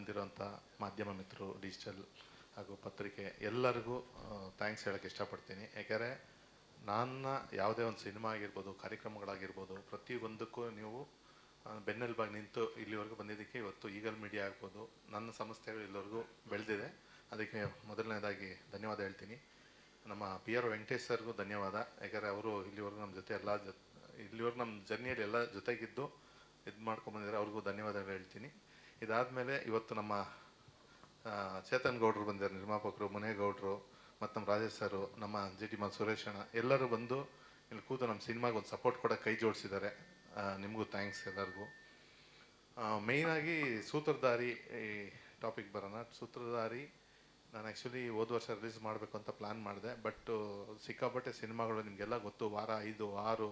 ಬಂದಿರೋಂಥ ಮಾಧ್ಯಮ ಮಿತ್ರರು, ಡಿಜಿಟಲ್ ಹಾಗೂ ಪತ್ರಿಕೆ ಎಲ್ಲರಿಗೂ ಥ್ಯಾಂಕ್ಸ್ ಹೇಳೋಕ್ಕೆ ಇಷ್ಟಪಡ್ತೀನಿ. ಯಾಕೆಂದರೆ ನನ್ನ ಯಾವುದೇ ಒಂದು ಸಿನಿಮಾ ಆಗಿರ್ಬೋದು, ಕಾರ್ಯಕ್ರಮಗಳಾಗಿರ್ಬೋದು, ಪ್ರತಿಯೊಂದಕ್ಕೂ ನೀವು ಬೆನ್ನೆಲುಬಾಗಿ ನಿಂತು ಇಲ್ಲಿವರೆಗೂ ಬಂದಿದ್ದಕ್ಕೆ ಇವತ್ತು ಈಗಲ್ ಮೀಡಿಯಾ ಆಗ್ಬೋದು, ನನ್ನ ಸಂಸ್ಥೆಗಳು ಇಲ್ಲಿವರೆಗೂ ಬೆಳೆದಿದೆ. ಅದಕ್ಕೆ ಮೊದಲನೇದಾಗಿ ಧನ್ಯವಾದ ಹೇಳ್ತೀನಿ. ನಮ್ಮ ಪಿ ಆರ್ ವೆಂಕಟೇಶ್ ಸರ್ಗೂ ಧನ್ಯವಾದ. ಯಾಕಂದರೆ ಅವರು ಇಲ್ಲಿವರೆಗೂ ನಮ್ಮ ಜೊತೆ ಇಲ್ಲಿವರೆಗೂ ನಮ್ಮ ಜರ್ನಿಯಲ್ಲಿ ಎಲ್ಲ ಜೊತೆಗಿದ್ದು ಇದು ಮಾಡ್ಕೊಂಡ್ಬಂದಿದ್ದಾರೆ. ಅವ್ರಿಗೂ ಧನ್ಯವಾದಗಳು ಹೇಳ್ತೀನಿ. ಇದಾದಮೇಲೆ ಇವತ್ತು ನಮ್ಮ ಚೇತನ್ ಗೌಡ್ರು ಬಂದಿದ್ದಾರೆ, ನಿರ್ಮಾಪಕರು, ಮುನೇಗೌಡರು ಮತ್ತು ನಮ್ಮ ರಾಜೇಶ್ ಸರು, ನಮ್ಮ ಜಿ ಟಿ ಸುರೇಶ್ ಅಣ್ಣ ಎಲ್ಲರೂ ಬಂದು ಇಲ್ಲಿ ಕೂತು ನಮ್ಮ ಸಿನಿಮಾಗೆ ಒಂದು ಸಪೋರ್ಟ್ ಕೊಡೋಕೆ ಕೈ ಜೋಡಿಸಿದ್ದಾರೆ. ನಿಮಗೂ ಥ್ಯಾಂಕ್ಸ್ ಎಲ್ಲರಿಗೂ. ಮೇಯ್ನಾಗಿ ಸೂತ್ರಧಾರಿ ಟಾಪಿಕ್ ಬರೋಣ. ಸೂತ್ರಧಾರಿ ನಾನು ಆ್ಯಕ್ಚುಲಿ ಹೋದ ವರ್ಷ ರಿಲೀಸ್ ಮಾಡಬೇಕು ಅಂತ ಪ್ಲ್ಯಾನ್ ಮಾಡಿದೆ. ಬಟ್ ಸಿಕ್ಕಾಪಟ್ಟೆ ಸಿನಿಮಾಗಳು ನಿಮಗೆಲ್ಲ ಗೊತ್ತು. ವಾರ 5, 6,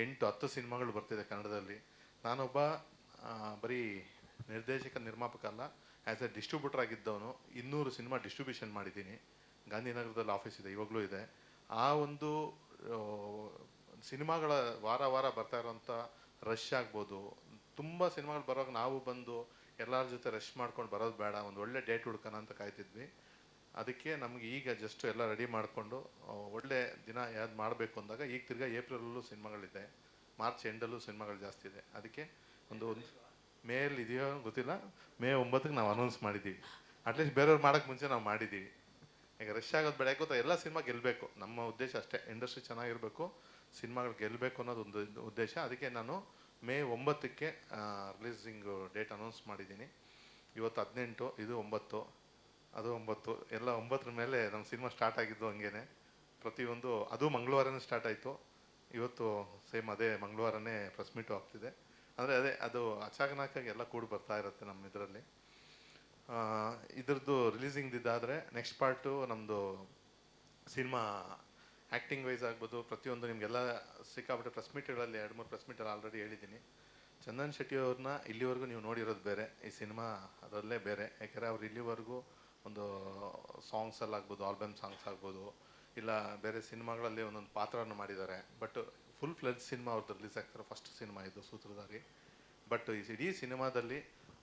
8, 10 ಸಿನಿಮಾಗಳು ಬರ್ತಿದೆ ಕನ್ನಡದಲ್ಲಿ. ನಾನೊಬ್ಬ ಬರೀ ನಿರ್ದೇಶಕ, ನಿರ್ಮಾಪಕ ಅಲ್ಲ, ಆ್ಯಸ್ ಎ ಡಿಸ್ಟ್ರಿಬ್ಯೂಟರ್ ಆಗಿದ್ದವನು. 200 ಸಿನಿಮಾ ಡಿಸ್ಟ್ರಿಬ್ಯೂಷನ್ ಮಾಡಿದ್ದೀನಿ. ಗಾಂಧಿನಗರದಲ್ಲಿ ಆಫೀಸ್ ಇದೆ, ಇವಾಗಲೂ ಇದೆ. ಆ ಒಂದು ಸಿನಿಮಾಗಳ ವಾರ ವಾರ ಬರ್ತಾ ಇರೋಂಥ ರಶ್ ಆಗ್ಬೋದು, ತುಂಬ ಸಿನಿಮಾಗಳು ಬರೋವಾಗ ನಾವು ಬಂದು ಎಲ್ಲರ ಜೊತೆ ರಶ್ ಮಾಡ್ಕೊಂಡು ಬರೋದು ಬೇಡ, ಒಂದು ಒಳ್ಳೆ ಡೇಟ್ ಹುಡ್ಕೋಣ ಅಂತ ಕಾಯ್ತಿದ್ವಿ. ಅದಕ್ಕೆ ನಮಗೆ ಈಗ ಜಸ್ಟ್ ಎಲ್ಲ ರೆಡಿ ಮಾಡಿಕೊಂಡು ಒಳ್ಳೆ ದಿನ ಯಾವ್ದು ಮಾಡಬೇಕು ಅಂದಾಗ ಈಗ ತಿರ್ಗಾ ಏಪ್ರಿಲಲ್ಲೂ ಸಿನಿಮಾಗಳಿದೆ, ಮಾರ್ಚ್ ಎಂಡಲ್ಲೂ ಸಿನಿಮಾಗಳು ಜಾಸ್ತಿ ಇದೆ. ಅದಕ್ಕೆ ಒಂದು ಮೇಲ್ ಇದೆಯೋ ಗೊತ್ತಿಲ್ಲ, ಮೇ 9ಕ್ಕೆ ನಾವು ಅನೌನ್ಸ್ ಮಾಡಿದ್ದೀವಿ. ಅಟ್ಲೀಸ್ಟ್ ಬೇರೆಯವ್ರು ಮಾಡೋಕ್ಕೆ ಮುಂಚೆ ನಾವು ಮಾಡಿದ್ದೀವಿ. ಈಗ ರಶ್ ಆಗೋದು ಬೇಡ, ಗೊತ್ತಾ, ಎಲ್ಲ ಸಿನಿಮಾ ಗೆಲ್ಲಬೇಕು, ನಮ್ಮ ಉದ್ದೇಶ ಅಷ್ಟೇ. ಇಂಡಸ್ಟ್ರಿ ಚೆನ್ನಾಗಿರಬೇಕು, ಸಿನಿಮಾಗಳು ಗೆಲ್ಲಬೇಕು ಅನ್ನೋದು ಒಂದು ಉದ್ದೇಶ. ಅದಕ್ಕೆ ನಾನು ಮೇ 9ಕ್ಕೆ ರಿಲೀಸಿಂಗ್ ಡೇಟ್ ಅನೌನ್ಸ್ ಮಾಡಿದ್ದೀನಿ. ಇವತ್ತು 18, ಇದು 9, ಅದು 9, ಎಲ್ಲ 9ರ ಮೇಲೆ ನಮ್ಮ ಸಿನಿಮಾ ಸ್ಟಾರ್ಟ್ ಆಗಿದ್ದು. ಹಂಗೇನೆ ಪ್ರತಿಯೊಂದು ಅದು ಮಂಗಳವಾರನೇ ಸ್ಟಾರ್ಟ್ ಆಯಿತು. ಇವತ್ತು ಸೇಮ್ ಅದೇ ಮಂಗಳವಾರನೇ ಪ್ರೆಸ್ ಮೀಟು ಆಗ್ತಿದೆ. ಅಂದರೆ ಅದು ಅಚಾನಕ್ಕಾಗಿ ಎಲ್ಲ ಕೂಡಿ ಬರ್ತಾ ಇರುತ್ತೆ ನಮ್ಮ ಇದರಲ್ಲಿ. ಇದ್ರದ್ದು ರಿಲೀಸಿಂಗ್ದಿದ್ದಾದರೆ ನೆಕ್ಸ್ಟ್ ಪಾರ್ಟು ನಮ್ಮದು ಸಿನಿಮಾ ಆ್ಯಕ್ಟಿಂಗ್ ವೈಸ್ ಆಗ್ಬೋದು, ಪ್ರತಿಯೊಂದು ನಿಮಗೆಲ್ಲ ಸಿಕ್ಕಾಬಿಟ್ಟೆ ಪ್ರೆಸ್ ಮೀಟ್ಗಳಲ್ಲಿ 2-3 ಪ್ರೆಸ್ ಮೀಟಲ್ಲಿ ಆಲ್ರೆಡಿ ಹೇಳಿದ್ದೀನಿ. ಚಂದನ್ ಶೆಟ್ಟಿ ಅವ್ರನ್ನ ಇಲ್ಲಿವರೆಗೂ ನೀವು ನೋಡಿರೋದು ಬೇರೆ, ಈ ಸಿನಿಮಾ ಅದರಲ್ಲೇ ಬೇರೆ. ಯಾಕೆಂದರೆ ಅವ್ರು ಇಲ್ಲಿವರೆಗೂ ಒಂದು ಸಾಂಗ್ಸಲ್ಲಾಗ್ಬೋದು, ಆಲ್ಬಮ್ ಸಾಂಗ್ಸ್ ಆಗ್ಬೋದು, ಇಲ್ಲ ಬೇರೆ ಸಿನಿಮಾಗಳಲ್ಲಿ ಒಂದೊಂದು ಪಾತ್ರವನ್ನು ಮಾಡಿದ್ದಾರೆ. ಬಟ್ ಫುಲ್ ಫ್ಲೆಜ್ ಸಿನಿಮಾ ಅವ್ರದ್ದು ರಿಲೀಸ್ ಆಗ್ತಾರೆ, ಫಸ್ಟ್ ಸಿನಿಮಾ ಇದು ಸೂತ್ರಧಾರಿ. ಬಟ್ ಈ ಇಡೀ ಸಿನಿಮಾದಲ್ಲಿ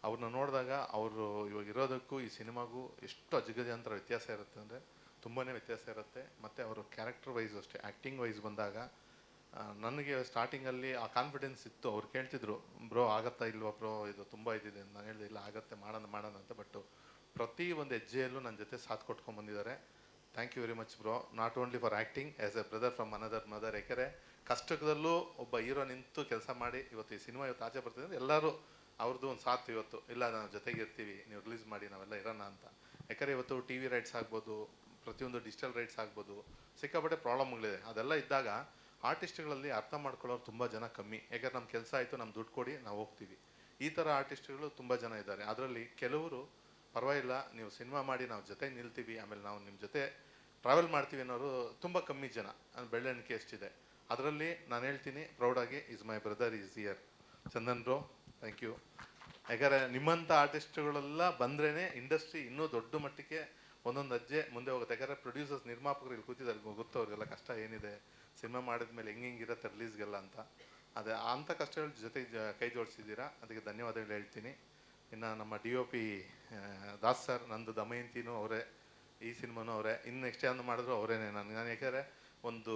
ಅವ್ರನ್ನ ನೋಡಿದಾಗ ಅವರು ಇವಾಗ ಇರೋದಕ್ಕೂ ಈ ಸಿನಿಮಾಗೂ ಎಷ್ಟು ಅಜಗಜಾಂತರ ವ್ಯತ್ಯಾಸ ಇರುತ್ತೆ ಅಂದರೆ ತುಂಬಾ ವ್ಯತ್ಯಾಸ ಇರುತ್ತೆ. ಮತ್ತು ಅವರು ಕ್ಯಾರೆಕ್ಟರ್ ವೈಸ್ ಅಷ್ಟೇ, ಆ್ಯಕ್ಟಿಂಗ್ ವೈಸ್ ಬಂದಾಗ ನನಗೆ ಸ್ಟಾರ್ಟಿಂಗಲ್ಲಿ ಆ ಕಾನ್ಫಿಡೆನ್ಸ್ ಇತ್ತು. ಅವ್ರು ಕೇಳ್ತಿದ್ರು, ಬ್ರೋ ಆಗತ್ತಾ ಇಲ್ವಾ ಬ್ರೋ, ಇದು ತುಂಬ ಇದಿದೆ. ನಾನು ಹೇಳಿದೆ ಇಲ್ಲ ಆಗತ್ತೆ, ಮಾಡೋಣ ಅಂತ. ಬಟ್ ಪ್ರತಿ ಒಂದು ಹೆಜ್ಜೆಯಲ್ಲೂ ನನ್ನ ಜೊತೆ ಸಾಥ್ ಕೊಟ್ಕೊಂಡ್ಬಂದಿದ್ದಾರೆ. Thank you very much bro, not only for acting, as a brother from another mother. ಯಾಕೆಂದರೆ ಕಷ್ಟದಲ್ಲೂ ಒಬ್ಬ ಹೀರೋ ನಿಂತು ಕೆಲಸ ಮಾಡಿ ಇವತ್ತು ಈ ಸಿನಿಮಾ ಇವತ್ತು ಆಚೆ ಬರ್ತಿದೆ ಅಂದರೆ ಎಲ್ಲರೂ ಅವ್ರದ್ದು ಒಂದು ಸಾಥ್ ಇವತ್ತು. ಇಲ್ಲ ನಾವು ಜೊತೆಗೆ ಇರ್ತೀವಿ, ನೀವು ರಿಲೀಸ್ ಮಾಡಿ, ನಾವೆಲ್ಲ ಇರೋಣ ಅಂತ. ಯಾಕಂದರೆ ಇವತ್ತು ಟಿ ವಿ ರೈಟ್ಸ್ ಆಗ್ಬೋದು, ಪ್ರತಿಯೊಂದು ಡಿಜಿಟಲ್ ರೈಟ್ಸ್ ಆಗ್ಬೋದು, ಸಿಕ್ಕಾಪಟ್ಟೆ ಪ್ರಾಬ್ಲಮ್ಗಳಿದೆ. ಅದೆಲ್ಲ ಇದ್ದಾಗ ಆರ್ಟಿಸ್ಟ್ಗಳಲ್ಲಿ ಅರ್ಥ ಮಾಡ್ಕೊಳ್ಳೋರು ತುಂಬ ಜನ ಕಮ್ಮಿ. ಯಾಕಂದ್ರೆ ನಮ್ಮ ಕೆಲಸ ಆಯಿತು, ನಮ್ಮ ದುಡ್ಡು ಕೊಡಿ, ನಾವು ಹೋಗ್ತೀವಿ. ಈ ಥರ ಆರ್ಟಿಸ್ಟ್ಗಳು ತುಂಬ ಜನ ಇದ್ದಾರೆ. ಅದರಲ್ಲಿ ಕೆಲವರು ಪರವಾಗಿಲ್ಲ, ನೀವು ಸಿನಿಮಾ ಮಾಡಿ ನಾವು ಜೊತೆಗೆ ನಿಲ್ತೀವಿ, ಆಮೇಲೆ ನಾವು ನಿಮ್ಮ ಜೊತೆ ಟ್ರಾವೆಲ್ ಮಾಡ್ತೀವಿ ಅನ್ನೋರು ತುಂಬ ಕಮ್ಮಿ ಜನ. ಬೆಳ್ಳೆಣಿಕೆ ಎಷ್ಟಿದೆ. ಅದರಲ್ಲಿ ನಾನು ಹೇಳ್ತೀನಿ ಪ್ರೌಡಾಗಿ, is my brother is here. Chandan bro, thank you. ಯಾಕಂದರೆ ನಿಮ್ಮಂಥ ಆರ್ಟಿಸ್ಟ್ಗಳೆಲ್ಲ ಬಂದ್ರೇ ಇಂಡಸ್ಟ್ರಿ ಇನ್ನೂ ದೊಡ್ಡ ಮಟ್ಟಕ್ಕೆ ಒಂದೊಂದು ಹೆಜ್ಜೆ ಮುಂದೆ ಹೋಗುತ್ತೆ. ಯಾಕಂದರೆ ಪ್ರೊಡ್ಯೂಸರ್ಸ್, ನಿರ್ಮಾಪಕರು ಇಲ್ಲಿ ಕೂತಿದ್ದಾರೆ, ಗೊತ್ತು ಅವ್ರಿಗೆಲ್ಲ ಕಷ್ಟ ಏನಿದೆ ಸಿನಿಮಾ ಮಾಡಿದ್ಮೇಲೆ ಹೆಂಗಿರುತ್ತೆ ರಿಲೀಸ್ಗೆಲ್ಲ ಅಂತ. ಅದೇ ಅಂಥ ಕಷ್ಟಗಳ ಜೊತೆ ಕೈ ಜೋಡಿಸಿದ್ದೀರಾ, ಅದಕ್ಕೆ ಧನ್ಯವಾದಗಳು ಹೇಳ್ತೀನಿ. ಇನ್ನು ನಮ್ಮ DOP ದಾಸ್ ಸರ್, ನಂದು ದಮಯಂತಿನೂ ಅವರೇ, ಈ ಸಿನಿಮಾನೂ ಅವರೇ, ಇನ್ನು ನೆಕ್ಸ್ಟ್ ಯಾವುದು ಮಾಡಿದ್ರು ಅವರೇನೆ. ನಾನು ಯಾಕೆಂದರೆ ಒಂದು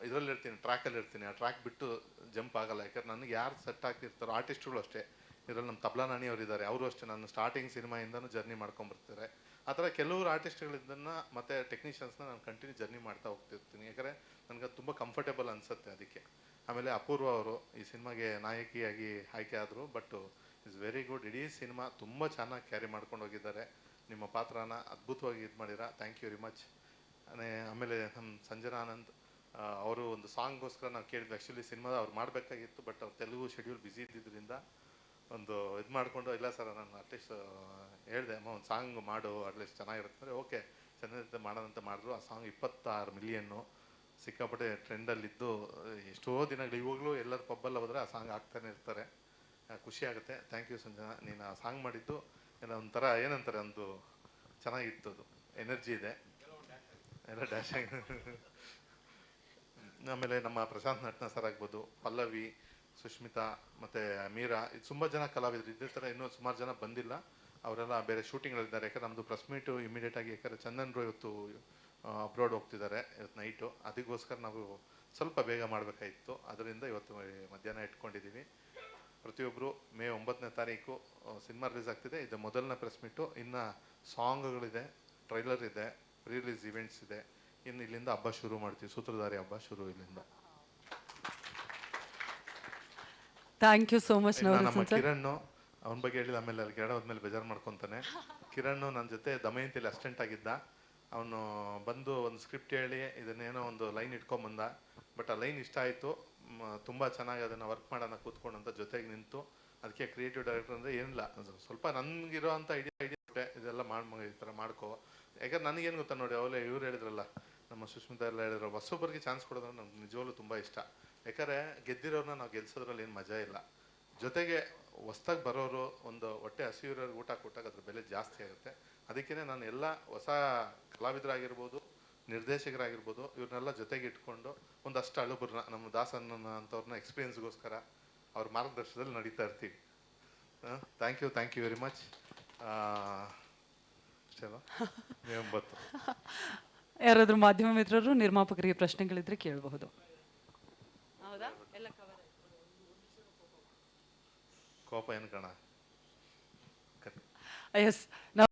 ಇದರಲ್ಲಿ ಇರ್ತೀನಿ, ಟ್ರ್ಯಾಕಲ್ಲಿ ಇರ್ತೀನಿ, ಆ ಟ್ರ್ಯಾಕ್ ಬಿಟ್ಟು ಜಂಪ್ ಆಗಲ್ಲ. ಯಾಕಂದ್ರೆ ನನಗೆ ಯಾರು ಸೆಟ್ ಆಗ್ತಿರ್ತಾರೋ ಆರ್ಟಿಸ್ಟ್ಗಳು ಅಷ್ಟೇ. ಇದರಲ್ಲಿ ನಮ್ಮ ತಬ್ಲಾ ನಾಣಿ ಅವರು ಇದ್ದಾರೆ, ಅವರು ಅಷ್ಟೇ ನಾನು ಸ್ಟಾರ್ಟಿಂಗ್ ಸಿನಿಮಾಯಿಂದನೂ ಜರ್ನಿ ಮಾಡ್ಕೊಂಬರ್ತಾರೆ. ಆ ಥರ ಕೆಲವರು ಆರ್ಟಿಸ್ಟ್ಗಳಿದ್ದನ್ನು ಮತ್ತು ಟೆಕ್ನಿಷಿಯನ್ಸ್ನ ನಾನು ಕಂಟಿನ್ಯೂ ಜರ್ನಿ ಮಾಡ್ತಾ ಹೋಗ್ತಿರ್ತೀನಿ. ಯಾಕಂದರೆ ನನಗೆ ತುಂಬ ಕಂಫರ್ಟೇಬಲ್ ಅನಿಸುತ್ತೆ ಅದಕ್ಕೆ. ಆಮೇಲೆ ಅಪೂರ್ವ ಅವರು ಈ ಸಿನಿಮಾಗೆ ನಾಯಕಿಯಾಗಿ ಆಯ್ಕೆ ಆದರು. But it's very good. ಇಡೀ ಸಿನಿಮಾ ತುಂಬ ಚೆನ್ನಾಗಿ ಕ್ಯಾರಿ ಮಾಡ್ಕೊಂಡು ಹೋಗಿದ್ದಾರೆ. ನಿಮ್ಮ ಪಾತ್ರನ ಅದ್ಭುತವಾಗಿ ಇದು ಮಾಡಿರ, ಥ್ಯಾಂಕ್ ಯು ವೆರಿ ಮಚ್. ಆಮೇಲೆ ನಮ್ಮ ಸಂಜನಾ ಆನಂದ್ ಅವರು ಒಂದು ಸಾಂಗ್ಗೋಸ್ಕರ ನಾವು ಕೇಳಿದ್ವಿ. ಆ್ಯಕ್ಚುಲಿ ಸಿನಿಮಾದ ಅವ್ರು ಮಾಡಬೇಕಾಗಿತ್ತು, ಬಟ್ ಅವ್ರು ತೆಲುಗು ಶೆಡ್ಯೂಲ್ ಬ್ಯುಸಿ ಇದ್ದಿದ್ದರಿಂದ ಒಂದು ಇದು ಮಾಡಿಕೊಂಡು, ಇಲ್ಲ ಸರ್ ನಾನು ಅಟ್ಲೀಸ್ಟ್ ಹೇಳಿದೆ, ಅಮ್ಮ ಒಂದು ಸಾಂಗ್ ಮಾಡು, ಅಟ್ಲೀಸ್ಟ್ ಚೆನ್ನಾಗಿರುತ್ತೆ ಅಂದರೆ ಓಕೆ ಚೆನ್ನಾಗಿರುತ್ತೆ ಮಾಡೋದಂತ ಮಾಡಿದ್ರು. ಆ ಸಾಂಗ್ 26 ಮಿಲಿಯನ್ನು ಸಿಕ್ಕಾಪಟ್ಟೆ ಟ್ರೆಂಡಲ್ಲಿದ್ದು ಎಷ್ಟೋ ದಿನಗಳು. ಇವಾಗಲೂ ಎಲ್ಲರ ಪಬ್ಬಲ್ಲಿ ಹೋದರೆ ಆ ಸಾಂಗ್ ಆಗ್ತಾನೆ ಇರ್ತಾರೆ. ಖುಷಿ ಆಗುತ್ತೆ. ಥ್ಯಾಂಕ್ ಯು ಸಂಜನಾ, ನೀನು ಆ ಸಾಂಗ್ ಮಾಡಿದ್ದು ಏನೋ ಒಂಥರ ಏನಂತಾರೆ, ಒಂದು ಚೆನ್ನಾಗಿತ್ತು, ಅದು ಎನರ್ಜಿ ಇದೆ, ಎಲ್ಲ ಡ್ಯಾಶ್ ಆಗಿ. ಆಮೇಲೆ ನಮ್ಮ ಪ್ರಶಾಂತ್ ನಟ್ನ ಸರ್ ಆಗ್ಬೋದು, ಪಲ್ಲವಿ, ಸುಷ್ಮಿತಾ ಮತ್ತು ಮೀರಾ, ಇದು ತುಂಬ ಜನ ಕಲಾವಿದರು. ಇದೇ ಥರ ಇನ್ನೂ ಸುಮಾರು ಜನ ಬಂದಿಲ್ಲ. ಅವರೆಲ್ಲ ಬೇರೆ ಶೂಟಿಂಗ್ಗಳಿದ್ದಾರೆ. ಯಾಕಂದ್ರೆ ನಮ್ಮದು ಪ್ರೆಸ್ ಮೀಟು ಇಮಿಡಿಯೇಟಾಗಿ, ಯಾಕಂದರೆ ಚಂದನ್ರು ಇವತ್ತು ಅಬ್ರಾಡ್ ಹೋಗ್ತಿದ್ದಾರೆ ಇವತ್ತು ನೈಟು, ಅದಕ್ಕೋಸ್ಕರ ನಾವು ಸ್ವಲ್ಪ ಬೇಗ ಮಾಡಬೇಕಾಗಿತ್ತು. ಅದರಿಂದ ಇವತ್ತು ಮಧ್ಯಾಹ್ನ ಇಟ್ಕೊಂಡಿದ್ದೀವಿ. ಪ್ರತಿಯೊಬ್ಬರು ಮೇ 9ನೇ ತಾರೀಕು ಸಿನಿಮಾ ರಿಲೀಸ್ ಆಗ್ತಿದೆ. ಇದು ಮೊದಲನೇ ಪ್ರೆಸ್ ಮೀಟು. ಇನ್ನು ಸಾಂಗ್ಗಳಿದೆ, ಟ್ರೈಲರ್ ಇದೆ, ರಿಲೀಸ್ ಇವೆಂಟ್ಸ್ ಇದೆ. ಇನ್ನು ಇಲ್ಲಿಂದ ಹಬ್ಬ ಶುರು ಮಾಡ್ತೀವಿ, ಸೂತ್ರಧಾರಿ ಹಬ್ಬ ಶುರು ಇಲ್ಲಿಂದ. Thank you so much. ನಮ್ಮ ಕಿರಣ್, ಅವನ ಬಗ್ಗೆ ಹೇಳಿದ ಆಮೇಲೆ ಅಲ್ಲಿ ಕೆರಡ ಹೋದ್ಮೇಲೆ ಬೇಜಾರು ಮಾಡ್ಕೊತಾನೆ. ಕಿರಣ್ ನನ್ನ ಜೊತೆ ದಮಯಂತಿಲಿ ಅಸಿಸ್ಟೆಂಟ್ ಆಗಿದ್ದ. ಅವನು ಬಂದು ಒಂದು ಸ್ಕ್ರಿಪ್ಟ್ ಹೇಳಿ ಇದನ್ನೇನೋ ಒಂದು ಲೈನ್ ಇಟ್ಕೊಂಬಂದ. ಬಟ್ ಆ ಲೈನ್ ಇಷ್ಟ ಆಯಿತು, ತುಂಬ ಚೆನ್ನಾಗಿ ಅದನ್ನು ವರ್ಕ್ ಮಾಡೋಣ ಕೂತ್ಕೊಂಡು ಅಂತ ಜೊತೆಗೆ ನಿಂತು. ಅದಕ್ಕೆ ಕ್ರಿಯೇಟಿವ್ ಡೈರೆಕ್ಟರ್ ಅಂದರೆ ಏನಿಲ್ಲ, ಸ್ವಲ್ಪ ನನಗಿರೋ ಅಂಥ ಐಡಿಯಾ ಇದೆಲ್ಲ ಈ ಥರ ಮಾಡ್ಕೋ. ಯಾಕಂದ್ರೆ ನನಗೇನು ಗೊತ್ತಾ ನೋಡಿ, ಅವಲೇ ಇವ್ರು ಹೇಳಿದ್ರಲ್ಲ, ನಮ್ಮ ಸುಷ್ಮಿತಾ ಎಲ್ಲ ಹೇಳಿದ್ರು, ಹೊಸೊಬ್ಬರಿಗೆ ಚಾನ್ಸ್ ಕೊಡೋದ್ರೆ ನಮ್ಗೆ ನಿಜವಾಗ್ಲೂ ತುಂಬ ಇಷ್ಟ. ಯಾಕಂದರೆ ಗೆದ್ದಿರೋರನ್ನ ನಾವು ಗೆಲ್ಸೋದ್ರಲ್ಲಿ ಏನು ಮಜಾ ಇಲ್ಲ. ಜೊತೆಗೆ ಹೊಸ್ದಾಗಿ ಬರೋರು, ಒಂದು ಹೊಟ್ಟೆ ಹಸಿವಿರೋರು ಊಟ ಕೊಟ್ಟಾಗ ಅದ್ರ ಬೆಲೆ ಜಾಸ್ತಿ ಆಗುತ್ತೆ. ಅದಕ್ಕೇ ನಾನು ಎಲ್ಲ ಹೊಸ ಕಲಾವಿದರಾಗಿರ್ಬೋದು, ನಿರ್ದೇಶಕರಾಗಿರ್ಬೋದು, ಇವ್ರನ್ನೆಲ್ಲ ಜೊತೆಗೆ ಇಟ್ಕೊಂಡು ಒಂದಷ್ಟು ಅಳುಬರನ್ನ, ನಮ್ಮ ದಾಸನ್ನ ಅಂಥವ್ರನ್ನ ಎಕ್ಸ್ಪೀರಿಯನ್ಸ್ಗೋಸ್ಕರ ಅವ್ರ ಮಾರ್ಗದರ್ಶನದಲ್ಲಿ ನಡೀತಾ ಇರ್ತೀವಿ. Thank you very much. May 9. ಯಾರಾದರೂ ಮಾಧ್ಯಮ ಮಿತ್ರರು, ನಿರ್ಮಾಪಕರಿಗೆ ಪ್ರಶ್ನೆಗಳಿದ್ರೆ ಕೇಳಬಹುದು. ಹೌದಾ? ಎಲ್ಲ ಕವರ್ ಆಯ್ತು. ಕೋಪ ಏನು ಕಣ. ಎಸ್.